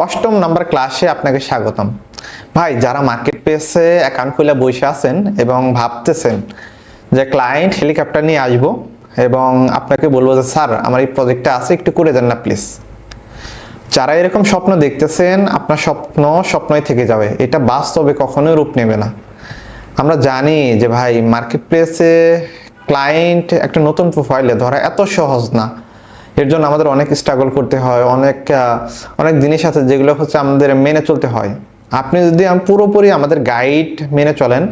অষ্টম নাম্বার ক্লাসে আপনাকে স্বাগতম। ভাই, যারা মার্কেট প্লেসে অ্যাকাউন্ট খুলে বসে আছেন এবং ভাবতেছেন যে ক্লায়েন্ট হেলিকপ্টার নিয়ে আসবো এবং আপনাকে বলবো যে স্যার আমার এই প্রজেক্টটা আছে, একটু করে দেন না প্লিজ। যারা এরকম স্বপ্ন দেখতেছেন, আপনার স্বপ্ন স্বপ্নই থেকে যাবে, এটা বাস্তবে কখনোই রূপ নেবে না। আমরা জানি যে ভাই, মার্কেট প্লেসে ক্লায়েন্ট একটা নতুন প্রোফাইলে ধরা এত সহজ না। এর জন্য আমাদের অনেক স্ট্রাগল করতে হয়, অনেক জিনিস আছে যেগুলো হচ্ছে আমাদের মেনে চলতে হয়। আপনি যদি পুরোপুরি আমাদের গাইড মেনে চলেন,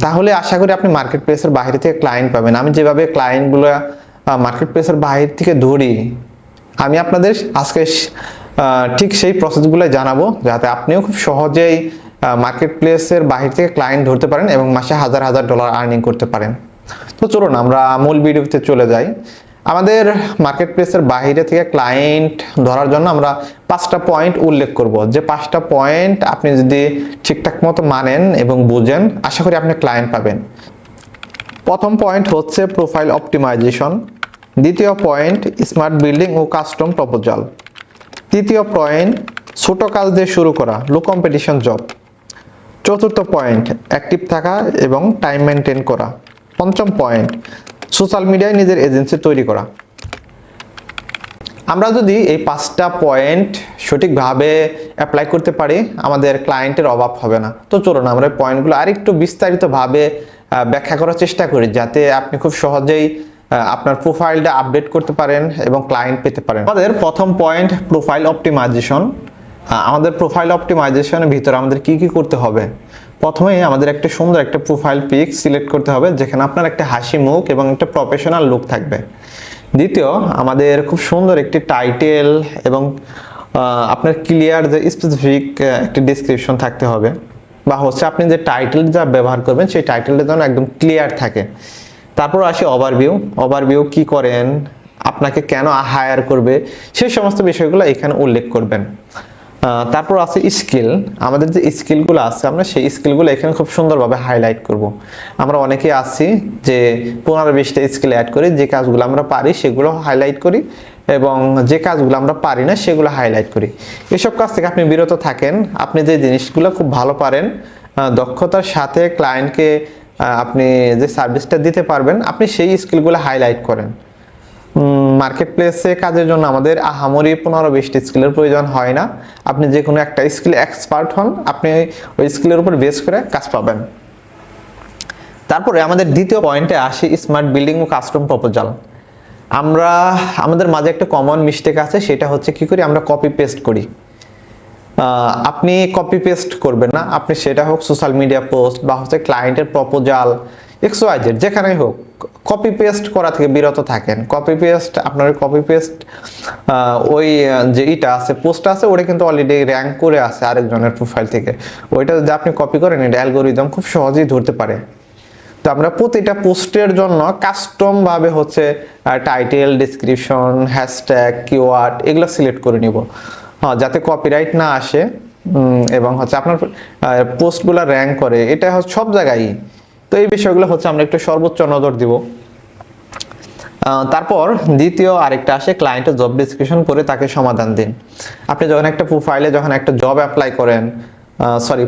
তাহলে আশা করি আপনি মার্কেট প্লেসের বাইরে থেকে ক্লায়েন্ট পাবেন। আমি যেভাবে ক্লায়েন্টগুলো মার্কেট প্লেসের বাইরে থেকে ধরি, আমি আপনাদের আজকে ঠিক সেই প্রসেসগুলো জানাবো, যাতে আপনিও খুব সহজেই মার্কেট প্লেসের বাহির থেকে ক্লায়েন্ট ধরতে পারেন এবং মাসে হাজার হাজার ডলার আর্নিং করতে পারেন। তো চলুন আমরা মূল ভিডিওতে চলে যাই। আমাদের মার্কেট প্লেসের বাইরে থেকে ক্লায়েন্ট ধরার জন্য আমরা 5টা পয়েন্ট উল্লেখ করব, যে 5টা পয়েন্ট আপনি যদি ঠিকঠাক মতো মানেন এবং বুঝেন, আশা করি আপনি ক্লায়েন্ট পাবেন। প্রথম পয়েন্ট হচ্ছে প্রোফাইল অপটিমাইজেশন। দ্বিতীয় পয়েন্ট স্মার্ট বিল্ডিং ও কাস্টম প্রপোজাল। তৃতীয় পয়েন্ট ছোট কাজ দিয়ে শুরু করা, লো কম্পিটিশন জব। চতুর্থ পয়েন্ট অ্যাক্টিভ থাকা এবং টাইম মেনটেন করা। পঞ্চম পয়েন্ট সোশ্যাল মিডিয়ায় নিজের এজেন্সি তৈরি করা। আমরা যদি এই 5টা পয়েন্ট সঠিকভাবে অ্যাপ্লাই করতে পারি, আমাদের ক্লায়েন্টের অভাব হবে না। তো চলুন আমরা এই পয়েন্টগুলো আরেকটু বিস্তারিতভাবে ব্যাখ্যা করার চেষ্টা করি, যাতে আপনি খুব সহজেই আপনার প্রোফাইলটা আপডেট করতে পারেন এবং ক্লায়েন্ট পেতে পারেন। আমাদের প্রথম পয়েন্ট প্রোফাইল অপটিমাইজেশন। আমাদের প্রোফাইল অপটিমাইজেশনের ভিতরে আমাদের কি করতে হবে? প্রথমেই আমাদের একটা সুন্দর একটা প্রোফাইল পিক সিলেক্ট করতে হবে, যেখানে আপনার একটা হাসি মুখ এবং একটা প্রফেশনাল লুক থাকবে। দ্বিতীয়, আমাদের খুব সুন্দর একটি টাইটেল এবং আপনার ক্লিয়ার যে স্পেসিফিক একটি ডেসক্রিপশন থাকতে হবে, বা হচ্ছে আপনি যে টাইটেল যা ব্যবহার করবেন সেই টাইটেলটা যেন একদম ক্লিয়ার থাকে। তারপর আসি ওভারভিউ কি করেন, আপনাকে কেন হায়ার করবে, সেই সমস্ত বিষয়গুলো এখানে উল্লেখ করবেন। তারপর আছে স্কিল। আমাদের যে স্কিলগুলো আছে, আমরা সেই স্কিলগুলো এখানে খুব সুন্দরভাবে হাইলাইট করব। আমরা অনেকেই আছি যে 15-20টা স্কিল অ্যাড করি, যে কাজগুলো আমরা পারি সেগুলো হাইলাইট করি এবং যে কাজগুলো আমরা পারি না সেগুলো হাইলাইট করি। এসব কাজ থেকে আপনি বিরত থাকেন। আপনি যে জিনিসগুলো খুব ভালো পারেন, দক্ষতার সাথে ক্লায়েন্টকে আপনি যে সার্ভিসটা দিতে পারবেন, আপনি সেই স্কিলগুলো হাইলাইট করেন। মার্কেট প্লেসে কাজের জন্য আমাদের আহামরি 15-20টা স্কিলের প্রয়োজন হয় না। আপনি যে কোনো একটা স্কিল এক্সপার্ট হন, আপনি ওই স্কিলের উপর বেস করে কাজ পাবেন। তারপরে আমাদের দ্বিতীয় পয়েন্টে আসি স্মার্ট বিল্ডিং ও কাস্টম প্রপোজাল। আমাদের মাঝে একটা কমন মিস্টেক আছে, সেটা হচ্ছে কি করি আমরা কপি পেস্ট করি। আপনি কপি পেস্ট করবেন না, আপনি সেটা হোক সোশ্যাল মিডিয়া পোস্ট বা হচ্ছে ক্লায়েন্টের প্রপোজাল XYZ যেখানেই হোক, কপি পেস্ট করা থেকে বিরত থাকেন। আপনার কপি পেস্ট ওই যে আছে পোস্টটা আছে, ওটা কিন্তু অলরেডি র্যাঙ্ক করে আছে আরেকজনের প্রোফাইল থেকে। ওইটা যদি আপনি কপি করেন, এটা অ্যালগোরিদম খুব সহজেই ধরতে পারে। তো আমরা প্রতিটা পোস্টের জন্য কাস্টম ভাবে হচ্ছে টাইটেল, ডেসক্রিপশন, হ্যাশট্যাগ, কিওয়ার্ড এগুলো সিলেক্ট করে নিব, যাতে কপিরাইট না আসে এবং হচ্ছে আপনার পোস্টগুলো র্যাঙ্ক করে। এটা হচ্ছে সব জায়গায়। তো এই বিষয়গুলো হচ্ছে আমরা একটু সর্বোচ্চ নজর দিব। তারপর দ্বিতীয় আরেকটা আসে ক্লায়েন্টের জব ডেসক্রিপশন পড়ে তাকে সমাধান দিন। আপনি যখন একটা প্রোফাইলে একটা জব অ্যাপ্লাই করেন,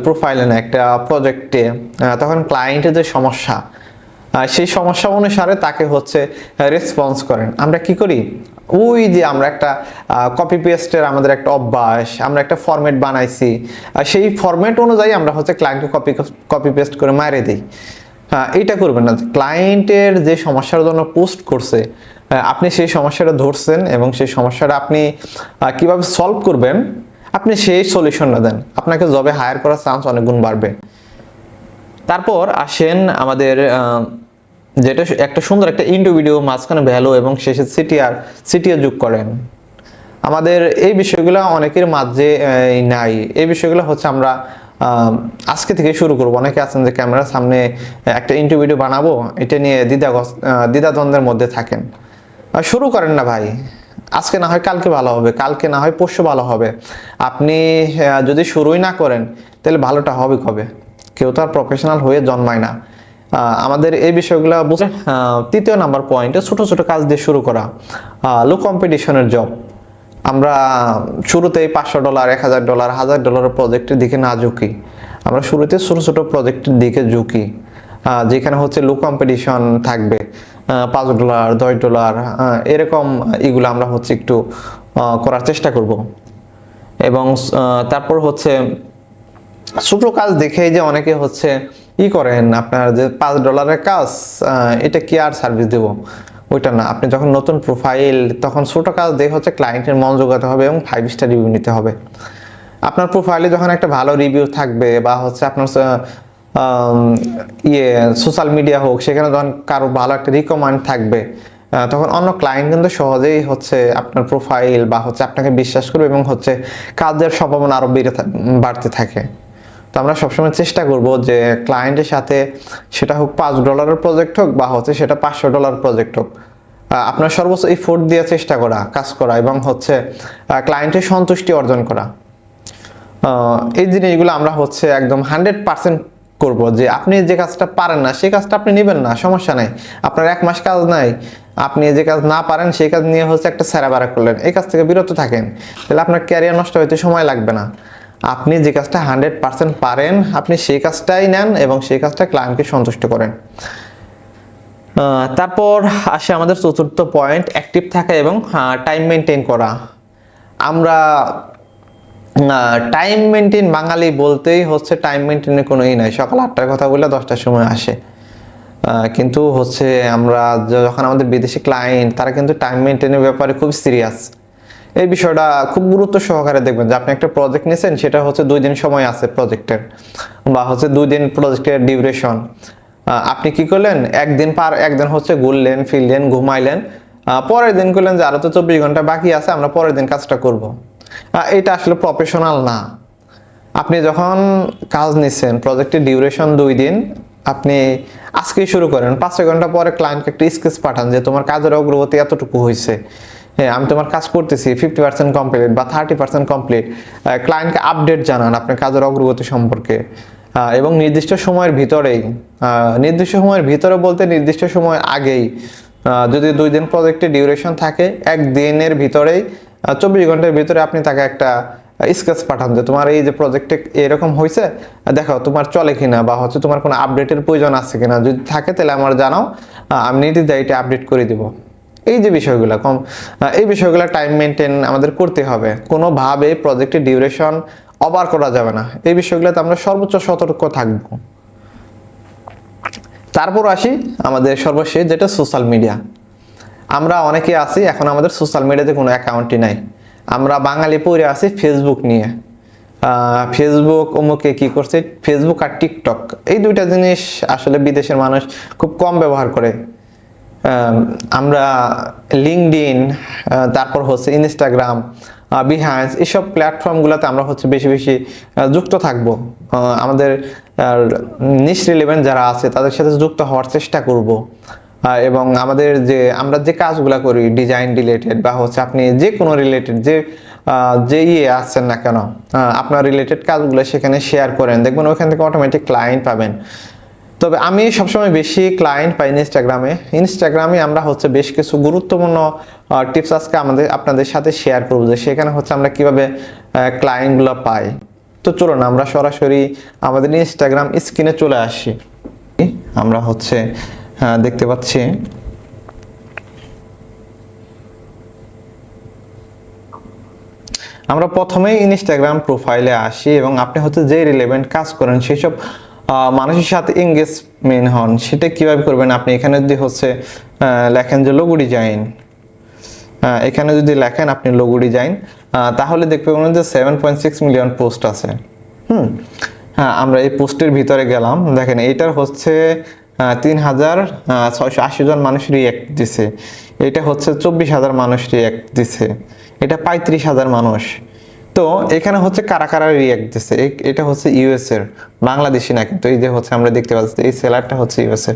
প্রোফাইলে না, একটা প্রজেক্টে, তখন ক্লায়েন্টের যে সমস্যা, সেই সমস্যা অনুসারে তাকে হচ্ছে রেসপন্স করেন। আমরা কি করি, ওই যে আমরা একটা কপি পেস্টের আমাদের একটা অভ্যাস, আমরা একটা ফরম্যাট বানাইছি, সেই ফরম্যাট অনুযায়ী আমরা হচ্ছে ক্লায়েন্টকে কপি পেস্ট করে মারে দিই। এইটা করবেন না। ক্লায়েন্টের যে সমস্যার জন্য পোস্ট করছে, আপনি সেই সমস্যাটা ধরছেন এবং সেই সমস্যাটা আপনি কিভাবে সলভ করবেন, আপনি সেই সলিউশনটা দেন, আপনাকে জবে হায়ার করার চান্স অনেক গুণ বাড়বে। তারপর আসেন আমাদের যেটা একটা সুন্দর একটা ইন্ডিভিডুয়াল মাঝখানে ভ্যালু এবং শেষে সিটিআর যোগ করেন। আমাদের এই বিষয়গুলো অনেকের মাঝে নাই। এই বিষয়গুলো হচ্ছে আমরা আজকে থেকে শুরু করব। অনেকে আছেন যে ক্যামেরার সামনে একটা ইন্টারভিউ বানাবো, এটা নিয়ে দ্বিধাদ্বন্দ্বের মধ্যে থাকেন। শুরু করেন না ভাই, আজকে না হয় কালকে ভালো হবে, কালকে না হয় পরশু ভালো হবে। আপনি যদি শুরুই না করেন, তাহলে ভালোটা হবে কবে? কেউ তো আর প্রফেশনাল হয়ে জন্মায় না। আমাদের এই বিষয়গুলো বুঝে তৃতীয় নাম্বার পয়েন্টে ছোট ছোট কাজ দিয়ে শুরু করা, লো কম্পিটিশনের জব। আমরা শুরুতেই $500, $1000, $1000 প্রজেক্টের দিকে না ঝুঁকি, আমরা শুরুতে ছোট ছোট প্রজেক্টের দিকে ঝুঁকি, যেখানে হচ্ছে লো কম্পিটিশন থাকবে, $5, $10 এরকম এগুলো আমরা হচ্ছে একটু করার চেষ্টা করব। এবং তারপর হচ্ছে ছোট কাজ দেখে যে অনেকে হচ্ছে করেন, আপনার যে $5 কাজ, এটা কি আর সার্ভিস দেব, ওইটা না। আপনি যখন নতুন প্রোফাইল, তখন ছোট কাজ দেখে হচ্ছে ক্লায়েন্টের মন জোগাতে হবে এবং 5 স্টার রিভিউ নিতে হবে। আপনার প্রোফাইলে যখন একটা ভালো রিভিউ থাকবে, বা হচ্ছে আপনার সোশ্যাল মিডিয়া হোক, সেখানে যখন কারো ভালো একটা রিকমেন্ড থাকবে, তখন অন্য ক্লায়েন্ট কিন্তু সহজেই হচ্ছে আপনার প্রোফাইল বা হচ্ছে আপনাকে বিশ্বাস করবে, এবং হচ্ছে কাজের সম্ভাবনা আরো বাড়তে থাকে। তো আমরা সবসময় চেষ্টা করব যে ক্লায়েন্টের সাথে, সেটা হোক $5 প্রজেক্ট হোক বা হচ্ছে সেটা $500 প্রজেক্ট হোক, আপনার সর্বোচ্চ এফোর্ট দিয়ে চেষ্টা করা, কাজ করা, এবং হচ্ছে ক্লায়েন্টের সন্তুষ্টি অর্জন করা। এই জিনিসগুলো আমরা হচ্ছে একদম 100% করব। যে আপনি যে কাজটা পারেন না, সেই কাজটা আপনি নেবেন না, সমস্যা নাই। আপনার 1 মাস কাজ নাই, আপনি যে কাজ না পারেন সেই কাজ নিয়ে হচ্ছে একটা স্যারাবারা করলেন, এই কাজ থেকে বিরত থাকেন, তাহলে আপনার ক্যারিয়ার নষ্ট হইতে সময় লাগবে না। আপনি যে কাজটা 100% পারেন, আপনি সেই কাজটাই নেন এবং সেই কাজটা ক্লায়েন্টকে সন্তুষ্ট করেন। তারপর আসে আমাদের চতুর্থ পয়েন্ট, অ্যাক্টিভ থাকা এবং টাইম মেনটেন করা। আমরা টাইম মেনটেন, বাঙালি বলতেই হচ্ছে টাইম মেনটেনের কোনো নাই, সকাল 8টার কথা বলে 10টার সময় আসে। কিন্তু হচ্ছে আমরা যখন আমাদের বিদেশি ক্লায়েন্ট, তারা কিন্তু টাইম মেনটেনের ব্যাপারে খুব সিরিয়াস। এই বিষয়টা খুব গুরুত্ব সহকারে দেখবেন যে আপনি একটা প্রজেক্ট নিয়েছেন, সেটা হচ্ছে 2 দিন সময় আছে প্রজেক্টের, বা হচ্ছে 2 দিন প্রজেক্টের ডিউরেশন। আপনি কি করলেন, একদিন হচ্ছে ঘুরলেন ফিরলেন ঘুমাইলেন, পরের দিন করলেন যে আরো তো 24 ঘন্টা বাকি আছে, আমরা পরের দিন কাজটা করব। এটা আসলে প্রফেশনাল না। আপনি যখন কাজ নিচ্ছেন, প্রজেক্টের ডিউরেশন 2 দিন, আপনি আজকেই শুরু করেন, 5 ঘন্টা পরে ক্লায়েন্টকে একটা স্কেচ পাঠান যে তোমার কাজের অগ্রগতি এতটুকু হয়েছে, হ্যাঁ আমি তোমার কাজ করতেছি, 50% কমপ্লিট বা 30% কমপ্লিট। ক্লায়েন্টকে আপডেট জানান আপনার কাজের অগ্রগতি সম্পর্কে, এবং নির্দিষ্ট সময়ের ভিতরে বলতে নির্দিষ্ট সময়ের আগেই, যদি 2 দিন প্রজেক্টের ডিউরেশন থাকে, 1 দিনের ভিতরেই 24 ঘন্টার ভিতরে আপনি তাকে একটা স্কেচ পাঠান যে তোমার এই যে প্রজেক্টে এরকম হয়েছে, দেখো তোমার চলে কিনা, বা হচ্ছে তোমার কোনো আপডেটের প্রয়োজন আছে কিনা, যদি থাকে তাহলে আমার জানাও, আমি নির্দ্বিধায় আপডেট করে দিব। এই যে বিষয়গুলো এই বিষয়গুলো টাইম মেনটেন আমাদের করতে হবে। কোনোভাবে প্রজেক্টের ডিউরেশন ওভার করা যাবে না, এই বিষয়গুলোতে আমরা সর্বোচ্চ সতর্ক থাকব। তারপর আসি আমাদের সর্বশেষ, যেটা সোশ্যাল মিডিয়া। আমরা অনেকে আছি এখন আমাদের সোশ্যাল মিডিয়াতে কোনো অ্যাকাউন্টই নাই, আমরা বাঙালি পড়ে আছি ফেসবুক নিয়ে। ফেসবুক অমুকে কি করছে, ফেসবুক আর টিকটক, এই 2টা জিনিস আসলে বিদেশের মানুষ খুব কম ব্যবহার করে। আমরা লিঙ্কডইন, তারপর হচ্ছে ইনস্টাগ্রাম, বিহাইন্স, এইসব প্ল্যাটফর্মগুলোতে আমরা হচ্ছে বেশি বেশি যুক্ত থাকব। আমাদের নিশ রিলেভেন্ট যারা আছে তাদের সাথে যুক্ত হওয়ার চেষ্টা করব। এবং আমরা যে কাজগুলো করি, ডিজাইন রিলেটেড বা হচ্ছে আপনি যে কোনো রিলেটেড যে আছেন না কেন, আপনার রিলেটেড কাজগুলো সেখানে শেয়ার করেন, দেখবেন ওইখান থেকে অটোমেটিক ক্লায়েন্ট পাবেন। তবে আমি সবসময় বেশি ক্লায়েন্ট পাই ইনস্টাগ্রামে আমরা হচ্ছে বেশ কিছু গুরুত্বপূর্ণ টিপস আজকে আপনাদের সাথে শেয়ার করবো, যে সেখানে হচ্ছে আমরা কিভাবে ক্লায়েন্টগুলো পাই। তো চলুন আমরা সরাসরি আমাদের ইনস্টাগ্রাম স্ক্রিনে চলে আসি। আমরা হচ্ছে দেখতে পাচ্ছি আমরা প্রথমেই ইনস্টাগ্রাম প্রোফাইলে আসি, এবং আপনি হচ্ছে যে রিলেভেন্ট কাজ করেন সেসব মানুষের সাথে এঙ্গেজমেন্ট হন, সেটা কিভাবে করবেন। আপনি এখানে যদি হচ্ছে লেখেন যে লোগো ডিজাইন, এখানে যদি লেখেন আপনি লোগো ডিজাইন, তাহলে দেখবেন যে 7.6 মিলিয়ন পোস্ট আছে। হ্যাঁ, আমরা এই পোস্টের ভিতরে গেলাম, দেখেন এইটার হচ্ছে 3,680 জন মানুষ রিঅ্যাক্ট দিছে, এটা হচ্ছে 24,000 মানুষ রিঅ্যাক্ট দিছে, এটা 35,000 মানুষ। তো এখানে হচ্ছে কারা কারা রিঅ্যাক্ট দিচ্ছে, এটা হচ্ছে ইউএস এর, বাংলাদেশি না কিন্তু। এই যে হচ্ছে আমরা দেখতে পাচ্ছি এই সেলারটা হচ্ছে ইউএস এর।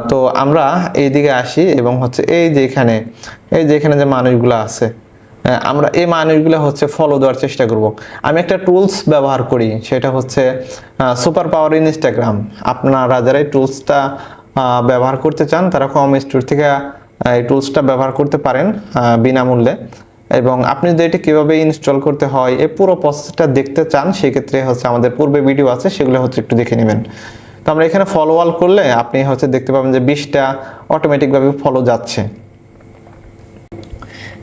তো আমরা এই দিকে আসি, এবং হচ্ছে এই যে এখানে যে মানুষগুলো আছে, আমরা এই মানুষগুলো হচ্ছে ফলো দেওয়ার চেষ্টা করব। আমি একটা টুলস ব্যবহার করি, সেটা হচ্ছে সুপার পাওয়ার ইনস্টাগ্রাম। আপনারা যারা এই টুলসটা ব্যবহার করতে চান, তারা কম স্টোর থেকে এই টুলসটা ব্যবহার করতে পারেন বিনামূল্যে। এবং আপনি যদি এটি কীভাবে ইনস্টল করতে হয় এই পুরো প্রসেসটা দেখতে চান, সেক্ষেত্রে হচ্ছে আমাদের পূর্বে ভিডিও আছে, সেগুলো হচ্ছে একটু দেখে নেবেন। তো আমরা এখানে ফলো অল করলে আপনি হচ্ছে দেখতে পাবেন যে 20টা অটোমেটিকভাবে ফলো যাচ্ছে।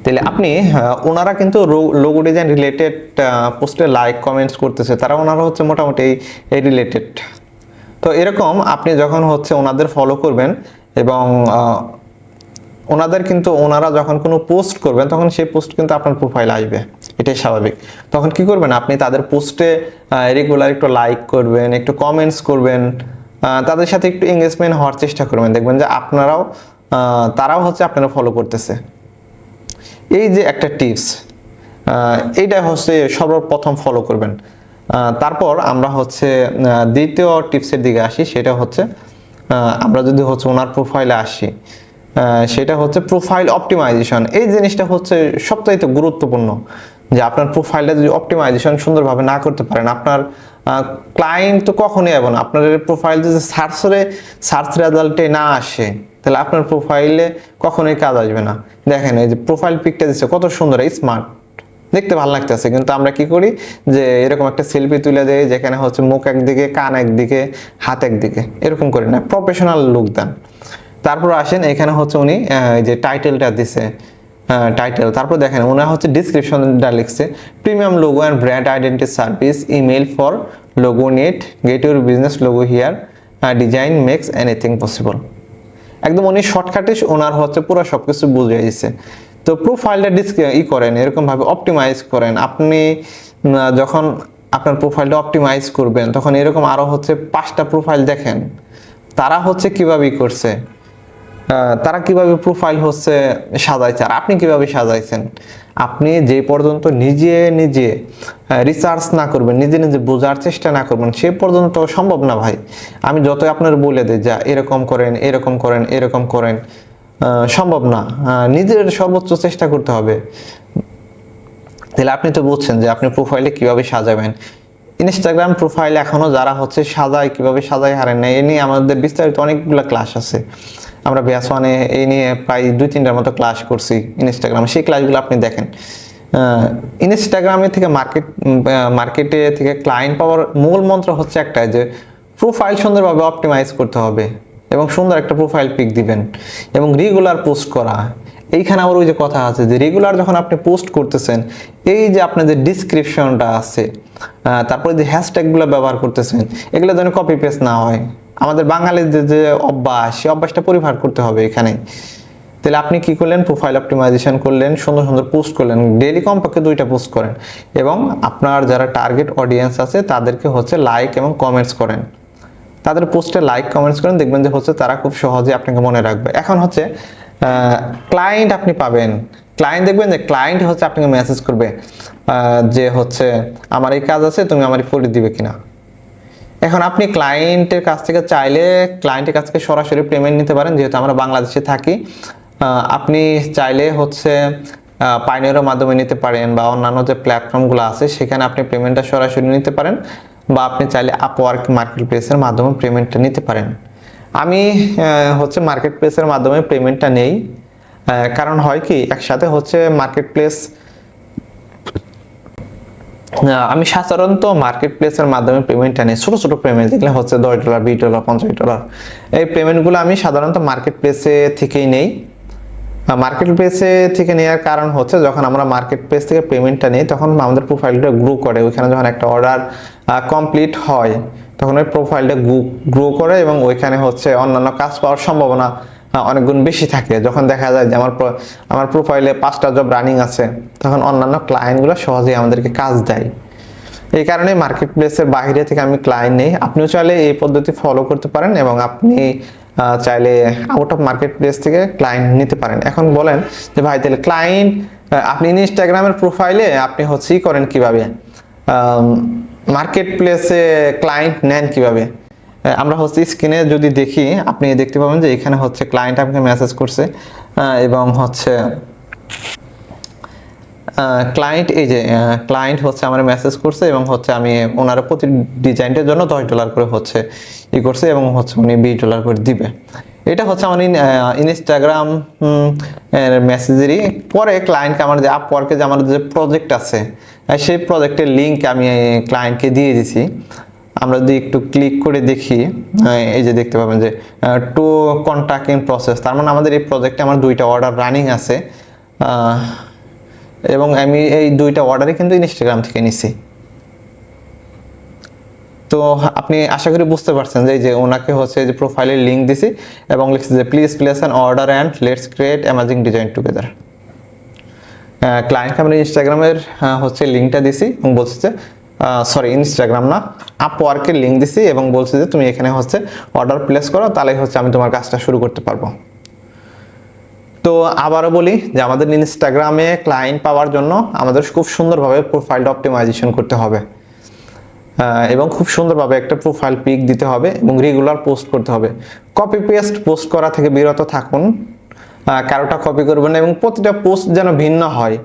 তাহলে আপনি ওনারা কিন্তু লোগো ডিজাইন রিলেটেড পোস্টে লাইক কমেন্টস করতেছে, ওনারা হচ্ছে মোটামুটি এই রিলেটেড। তো এরকম আপনি যখন হচ্ছে ওনাদের ফলো করবেন এবং ওনারা যখন কোনো পোস্ট করবেন তখন সেই পোস্ট কিন্তু আপনার প্রোফাইলে আসবে, এটাই স্বাভাবিক। তখন কি করবেন, আপনি তাদের পোস্টে রেগুলার একটু লাইক করবেন, একটু কমেন্টস করবেন, তাদের সাথে একটু এঙ্গেজমেন্ট হওয়ার চেষ্টা করবেন। দেখবেন যে তারাও হচ্ছে আপনারা ফলো করতেছে। এই যে একটা টিপস, এইটা হচ্ছে সর্বপ্রথম ফলো করবেন। তারপর আমরা হচ্ছে দ্বিতীয় টিপসের দিকে আসি, সেটা হচ্ছে আমরা যদি হচ্ছে ওনার প্রোফাইলে আসি, সেটা হচ্ছে প্রোফাইল অপটিমাইজেশন। এই জিনিসটা হচ্ছে সবচাইতে গুরুত্বপূর্ণ, যে আপনার প্রোফাইলটা যদি অপটিমাইজেশন সুন্দরভাবে না করতে পারেন, আপনার ক্লায়েন্ট তো কখনোই যাবে না। আপনার প্রোফাইল যদি সার্চ রেজাল্টে না আসে, তাহলে আপনার প্রোফাইলে কখনোই কাজ আসবে না। দেখেন এই যে প্রোফাইল পিকটা দিচ্ছে কত সুন্দর, স্মার্ট, দেখতে ভালো লাগতেছে, কিন্তু আমরা কি করি যে এরকম একটা সেলফি তুলে দেই যেখানে হচ্ছে মুখ একদিকে, কান একদিকে, হাত একদিকে, এরকম করি না, প্রফেশনাল লুক দেন। তারপর আসেন এখানে হচ্ছে উনি যে টাইটেলটা দিছে, টাইটেল, তারপর দেখেন ওনার হচ্ছে ডিসক্রিপশনটা লিখছে premium logo and brand identity service, email for logo net, get your business logo here, design makes anything possible. একদম উনি শর্টকাটে ওনার হচ্ছে পুরো সবকিছু বুঝিয়ে দিচ্ছে। তো প্রোফাইলটা করেন, এরকম ভাবে অপটিমাইজ করেন। আপনি যখন আপনার প্রোফাইলটা অপটিমাইজ করবেন তখন এরকম আরো হচ্ছে 5টা প্রোফাইল দেখেন, তারা হচ্ছে কিভাবে করছে, তারা কিভাবে প্রোফাইল হচ্ছে সাজাইছে, আর আপনি কিভাবে সাজাইছেন। আপনি যে পর্যন্ত নিজে নিজে রিসার্চ না করবেন, নিজে নিজে বোঝার চেষ্টা না করবেন, সে পর্যন্ত সম্ভব না ভাই। আমি যতই আপনার বলে দিই যা এরকম করেন, এরকম করেন, এরকম করেন, সম্ভব না। নিজের সর্বোচ্চ চেষ্টা করতে হবে। তাহলে আপনি তো বুঝছেন যে আপনি প্রোফাইলে কিভাবে সাজাবেন। ইনস্টাগ্রাম প্রোফাইল এখনো যারা হচ্ছে সাজায়, কিভাবে সাজায় হারেন না, এ নিয়ে আমাদের বিস্তারিত অনেকগুলো ক্লাস আছে। আমরা ব্যাস ওয়ানে এই নিয়ে প্রায় 2-3টার মতো ক্লাস করছি ইনস্টাগ্রামে, সেই ক্লাসগুলো আপনি দেখেন। ইনস্টাগ্রামে থেকে মার্কেটে থেকে ক্লায়েন্ট পাওয়ার মূল মন্ত্র হচ্ছে একটাই, যে প্রোফাইল সুন্দরভাবে অপটিমাইজ করতে হবে এবং সুন্দর একটা প্রোফাইল পিক দিবেন এবং রেগুলার পোস্ট করা। এইখানে আবার ওই যে কথা আছে যে রেগুলার যখন আপনি পোস্ট করতেছেন, এই যে আপনার যে ডিসক্রিপশনটা আছে, তারপরে যে হ্যাশট্যাগুলো ব্যবহার করতেছেন, এগুলো যেন কপি পেস্ট না হয়। আমাদের বাঙালির যে অভ্যাস, সেই অভ্যাসটা পরিহার করতে হবে এখানে। তাহলে আপনি কি করলেন, প্রোফাইল অপটিমাইজেশন করলেন, সুন্দর সুন্দর পোস্ট করলেন, ডেইলি কমপক্ষে 2টা পোস্ট করেন এবং আপনার যারা টার্গেট অডিয়েন্স আছে তাদেরকে হচ্ছে লাইক এবং কমেন্টস করেন। তাদের পোস্টে লাইক কমেন্টস করেন, দেখবেন যে হচ্ছে তারা খুব সহজে আপনাকে মনে রাখবে। এখন হচ্ছে ক্লায়েন্ট আপনি পাবেন, ক্লায়েন্ট দেখবেন যে ক্লায়েন্ট হচ্ছে আপনাকে মেসেজ করবে যে হচ্ছে আমার এই কাজ আছে, তুমি আমার করে দিবে কিনা। এখন আপনি ক্লায়েন্টের কাছ থেকে চাইলে ক্লায়েন্টের কাছ থেকে সরাসরি পেমেন্ট নিতে পারেন, যেহেতু আমরা বাংলাদেশে থাকি। আপনি চাইলে হচ্ছে পাইনিয়রের মাধ্যমে নিতে পারেন বা অন্যান্য যে প্ল্যাটফর্মগুলো আছে সেখানে আপনি পেমেন্টটা সরাসরি নিতে পারেন, বা আপনি চাইলে আপওয়ার্ক মার্কেটপ্লেসের মাধ্যমে পেমেন্টটা নিতে পারেন। আমি হচ্ছে মার্কেটপ্লেসের মাধ্যমে পেমেন্টটা নেই, কারণ হয় কি একসাথে হচ্ছে মার্কেটপ্লেস, আমি সাধারণত মার্কেটপ্লেসের মাধ্যমে পেমেন্টটা নেই। ছোট ছোট পেমেন্ট যেগুলো হচ্ছে $10, $20, $50, এই পেমেন্টগুলো আমি সাধারণত মার্কেটপ্লেসে থেকেই নেই। মার্কেটপ্লেসে থেকে নেওয়ার কারণ হচ্ছে যখন আমরা মার্কেটপ্লেস থেকে পেমেন্টটা নিই তখন আমাদের প্রোফাইলটা গ্রো করে, ওইখানে যখন একটা অর্ডার কমপ্লিট হয় তখন ওই প্রোফাইলটা গ্রো করে এবং ওইখানে হচ্ছে অন্যান্য কাজ পাওয়ার সম্ভাবনা অনেক গুণ বেশি থাকে। যখন দেখা যায় যে আমার প্রোফাইলে 5টা জব রানিং আছে, তখন অন্যান্য ক্লায়েন্টগুলো সহজেই আমাদেরকে কাজ দেয়। এই কারণে মার্কেটপ্লেসের বাইরে থেকে আমি ক্লায়েন্ট নেই। আপনিও চাইলে এই পদ্ধতি ফলো করতে পারেন এবং আপনি চাইলে আউট অফ মার্কেটপ্লেস থেকে ক্লায়েন্ট নিতে পারেন। এখন বলেন যে ভাই তাহলে ক্লায়েন্ট আপনি ইনস্টাগ্রামের প্রোফাইলে আপনি হচ্ছে করেন কিভাবে, মার্কেটপ্লেসে ক্লায়েন্ট নেন কিভাবে। আমরা হচ্ছে স্ক্রিনে যদি দেখি আপনি দেখতে পাবেন যে এখানে হচ্ছে ক্লায়েন্ট আপনাকে মেসেজ করছে এবং হচ্ছে ক্লায়েন্ট এই যে ক্লায়েন্ট হচ্ছে আমার মেসেজ করছে এবং হচ্ছে আমি ওনার প্রতি ডিজাইনটার জন্য $10 করে হচ্ছে করছে এবং হচ্ছে উনি $20 করে দিবে। এটা হচ্ছে আমার ইনস্টাগ্রাম মেসেজেরই। পরে ক্লায়েন্টকে আমার যে আপওয়ার্কে যে আমার যে প্রজেক্ট আছে সেই প্রজেক্টের লিঙ্ক আমি ক্লায়েন্টকে দিয়ে দিছি। আমরা যদি একটু ক্লিক করে দেখি এই যে দেখতে পাবেন যে টু কন্ট্যাক্ট ইন প্রসেস, তার মানে আমাদের এই প্রজেক্টে আমার 2টা অর্ডার রানিং আছে এবং আমি এই 2টা অর্ডারই কিন্তু ইনস্টাগ্রাম থেকে নিছি। তো আপনি আশা করি বুঝতে পারছেন যে এই যে ওনাকে হচ্ছে যে প্রোফাইলের লিঙ্ক দিছি এবং লিখছি যে please place an order and let's create amazing design together. ক্লায়েন্টকে আমরা ইনস্টাগ্রামের হচ্ছে লিঙ্কটা দিছি এবং বলছি যে সরি ইনস্টাগ্রাম না, আপওয়ার্কের লিঙ্ক দিছি এবং বলছি যে তুমি এখানে হচ্ছে অর্ডার প্লেস করো, তাহলে হচ্ছে আমি তোমার কাজটা শুরু করতে পারবো। তো আবারও বলি যে আমাদের ইনস্টাগ্রামে ক্লায়েন্ট পাওয়ার জন্য আমাদের খুব সুন্দরভাবে প্রোফাইলটা অপটিমাইজেশন করতে হবে এবং খুব সুন্দরভাবে একটা প্রোফাইল পিক দিতে হবে এবং রেগুলার পোস্ট করতে হবে। কপি পেস্ট পোস্ট করা থেকে বিরত থাকুন, কারোটা কপি করবেন না এবং প্রতিটা পোস্ট যেন ভিন্ন হয়।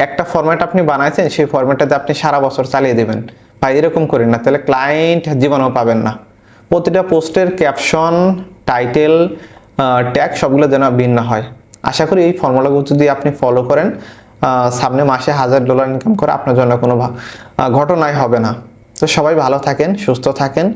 একটা ফরম্যাট আপনি বানাইছেন সেই ফরম্যাটটাতে আপনি সারা বছর চালিয়ে দেবেন, বা এরকম করেন না, তাহলে ক্লায়েন্ট জীবনেও পাবেন না। প্রতিটা পোস্টের ক্যাপশন, টাইটেল, ট্যাগ সবগুলো যেন ভিন্ন হয়। আশা করি এই ফর্মুলাগুলো যদি আপনি ফলো করেন সামনে মাসে $1000 ইনকাম করে আপনার জন্য কোনো ঘটনাই হবে না। তো সবাই ভালো থাকেন, সুস্থ থাকেন।